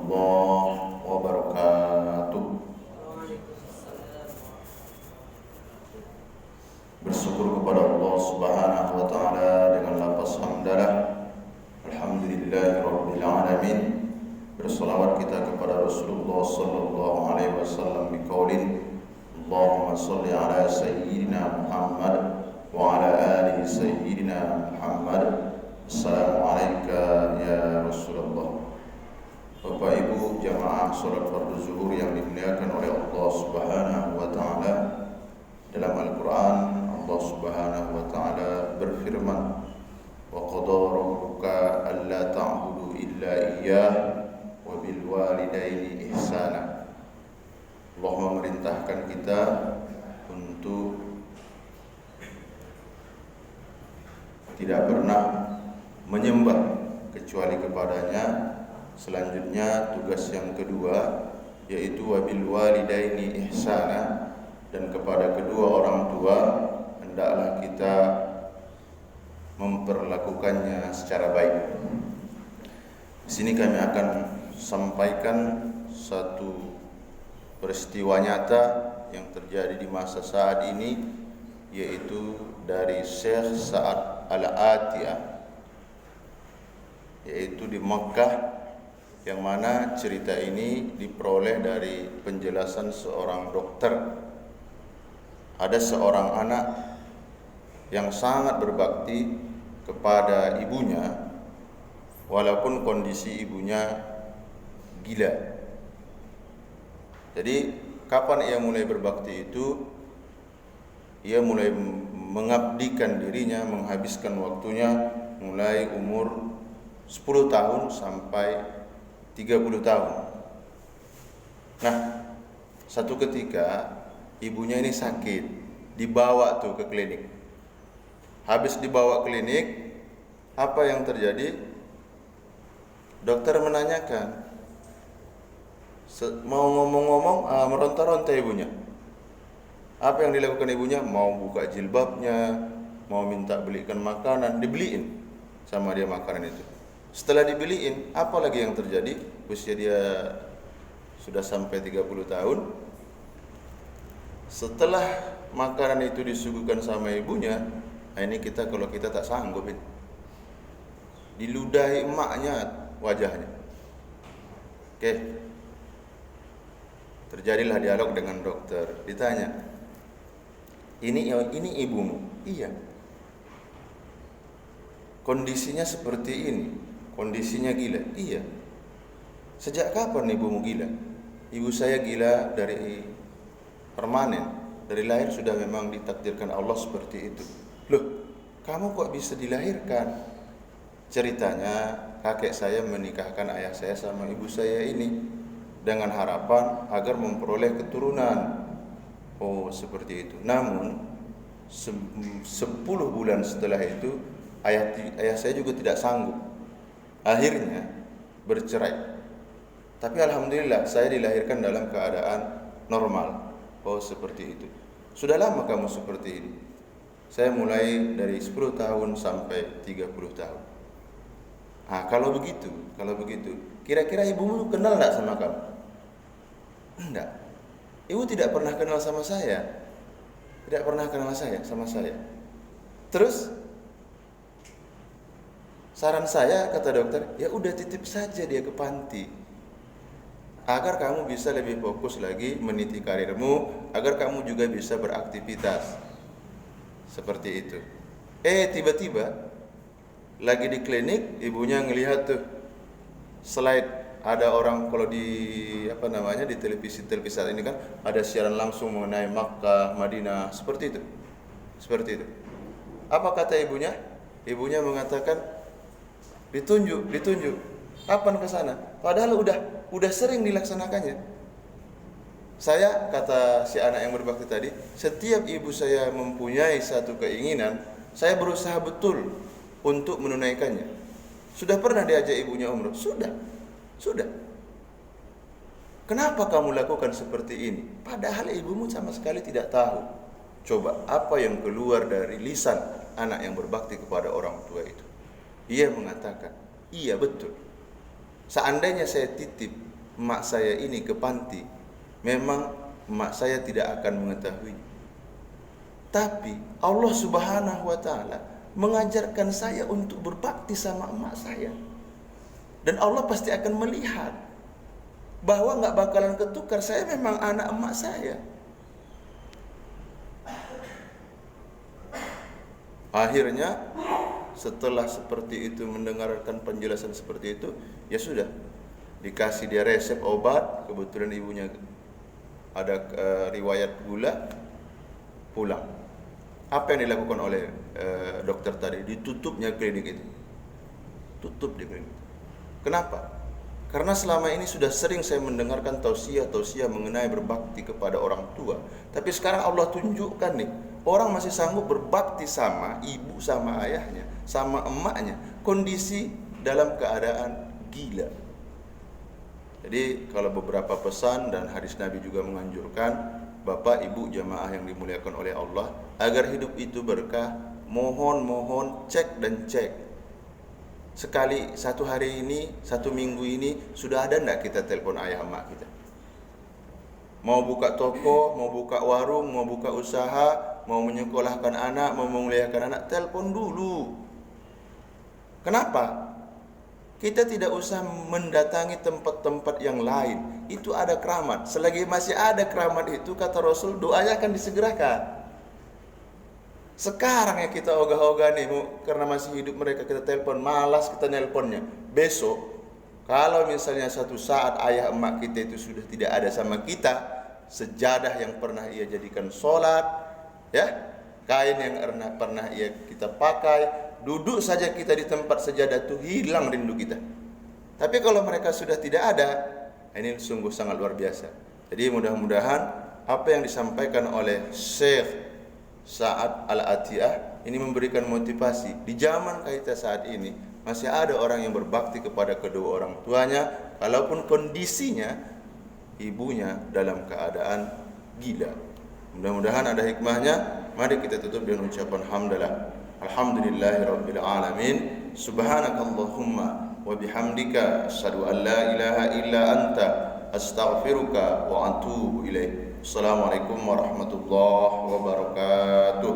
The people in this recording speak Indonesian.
warahmatullahi wabarakatuh. Bersyukur kepada Allah Subhanahu wa taala dengan lafaz hamdalah. Alhamdulillahirabbil alamin. Berselawat kita kepada Rasulullah sallallahu alaihi wasallam biqaulin Allahumma shalli ala sayyidina Muhammad wa ala ali sayyidina Muhammad. Assalamualaikum ya Rasulullah. Bapak Ibu jamaah salat fardu zuhur yang dimuliakan oleh Allah Subhanahu wa taala. Dalam Al-Qur'an Allah Subhanahu wa taala berfirman, "Wa qadara rabbuka alla ta'budu illa iyyah wa bil walidaini ihsana." Allah memerintahkan kita untuk tidak pernah menyembah kecuali kepadanya. Selanjutnya tugas yang kedua yaitu wabil walidaini ihsana, dan kepada kedua orang tua hendaklah kita memperlakukannya secara baik. Di sini kami akan sampaikan satu peristiwa nyata yang terjadi di masa saat ini, yaitu dari Syekh Sa'ad Al-Atiyah, yaitu di Makkah, yang mana cerita ini diperoleh dari penjelasan seorang dokter. Ada seorang anak yang sangat berbakti kepada ibunya walaupun kondisi ibunya gila. Jadi kapan ia mulai berbakti itu? Ia mulai mengabdikan dirinya, menghabiskan waktunya mulai umur 10 tahun sampai 30 tahun. Nah, satu ketika ibunya ini sakit, dibawa tuh ke klinik. Habis dibawa klinik, apa yang terjadi? Dokter menanyakan, mau ngomong-ngomong, meronta-ronta ibunya. Apa yang dilakukan ibunya? Mau buka jilbabnya, mau minta belikan makanan, dibeliin sama dia makanan itu. Setelah dibeliin, apa lagi yang terjadi? Usia dia sudah sampai 30 tahun. Setelah makanan itu disuguhkan sama ibunya, nah ini kita kalau kita tak sanggup, diludahi emaknya wajahnya. Oke. Terjadilah dialog dengan dokter. Ditanya, ini ibumu? Iya. Kondisinya seperti ini. Kondisinya gila. Iya. Sejak kapan ibumu gila? Ibu saya gila dari permanen. Dari lahir sudah memang ditakdirkan Allah seperti itu. Loh, kamu kok bisa dilahirkan? Ceritanya, kakek saya menikahkan ayah saya sama ibu saya ini dengan harapan agar memperoleh keturunan. Oh, seperti itu. Namun 10 bulan setelah itu ayah saya juga tidak sanggup. Akhirnya bercerai. Tapi alhamdulillah saya dilahirkan dalam keadaan normal. Oh, seperti itu. Sudah lama kamu seperti ini? Saya mulai dari 10 tahun sampai 30 tahun. Ah, kalau begitu, kira-kira ibumu kenal enggak sama kamu? Enggak. Ibu tidak pernah kenal sama saya. Tidak pernah kenal sama saya. Terus saran saya, kata dokter, ya udah titip saja dia ke panti, agar kamu bisa lebih fokus lagi meniti karirmu, agar kamu juga bisa beraktivitas. Seperti itu. Tiba-tiba lagi di klinik, ibunya ngelihat tuh slide, ada orang kalau di di televisi saat ini kan ada siaran langsung mengenai Makkah, Madinah, seperti itu. Apa kata ibunya? Ibunya mengatakan, ditunjuk. Kapan ke sana? Padahal udah sering dilaksanakannya. Saya, kata si anak yang berbakti tadi, setiap ibu saya mempunyai satu keinginan, saya berusaha betul untuk menunaikannya. Sudah pernah diajak ibunya umroh? Sudah. Kenapa kamu lakukan seperti ini? Padahal ibumu sama sekali tidak tahu. Coba apa yang keluar dari lisan anak yang berbakti kepada orang tua itu? Ia mengatakan, iya betul. Seandainya saya titip emak saya ini ke panti, memang emak saya tidak akan mengetahui. Tapi Allah Subhanahu wa taala mengajarkan saya untuk berbakti sama emak saya. Dan Allah pasti akan melihat bahwa nggak bakalan ketukar, saya memang anak emak saya. Akhirnya setelah seperti itu, mendengarkan penjelasan seperti itu, ya sudah, dikasih dia resep obat. Kebetulan ibunya ada riwayat gula, pulang. Apa yang dilakukan oleh dokter tadi? Ditutupnya klinik itu. Tutup di klinik. Kenapa? Karena selama ini sudah sering saya mendengarkan tausiah mengenai berbakti kepada orang tua. Tapi sekarang Allah tunjukkan nih, orang masih sanggup berbakti sama ibu, sama ayahnya, sama emaknya, kondisi dalam keadaan gila. Jadi kalau beberapa pesan dan hadis Nabi juga menganjurkan, Bapak Ibu jamaah yang dimuliakan oleh Allah, agar hidup itu berkah, mohon cek dan cek. Sekali satu hari ini, satu minggu ini, sudah ada enggak kita telepon ayah emak kita? Mau buka toko, mau buka warung, mau buka usaha, mau menyekolahkan anak, mau memuliakan anak, telepon dulu. Kenapa? Kita tidak usah mendatangi tempat-tempat yang lain. Itu ada keramat. Selagi masih ada keramat itu, kata Rasul, doanya akan disegerakan. Sekarang ya kita ogah-ogah nih, karena masih hidup mereka kita telepon, malas kita nelponnya. Besok, kalau misalnya satu saat ayah emak kita itu sudah tidak ada sama kita, sejadah yang pernah ia jadikan sholat, ya, kain yang pernah ia kita pakai, duduk saja kita di tempat sejadah itu, hilang rindu kita. Tapi kalau mereka sudah tidak ada, ini sungguh sangat luar biasa. Jadi mudah-mudahan apa yang disampaikan oleh Syekh Sa'ad Al-Atiyah ini memberikan motivasi. Di zaman kita saat ini masih ada orang yang berbakti kepada kedua orang tuanya, kalaupun kondisinya ibunya dalam keadaan gila. Mudah-mudahan ada hikmahnya. Mari kita tutup dengan ucapan hamdalah. Alhamdulillahirabbil alamin. Subhanakallahumma wa bihamdika asyhadu an la ilaha illa anta astaghfiruka wa atubu ilaik. Assalamualaikum warahmatullahi wabarakatuh.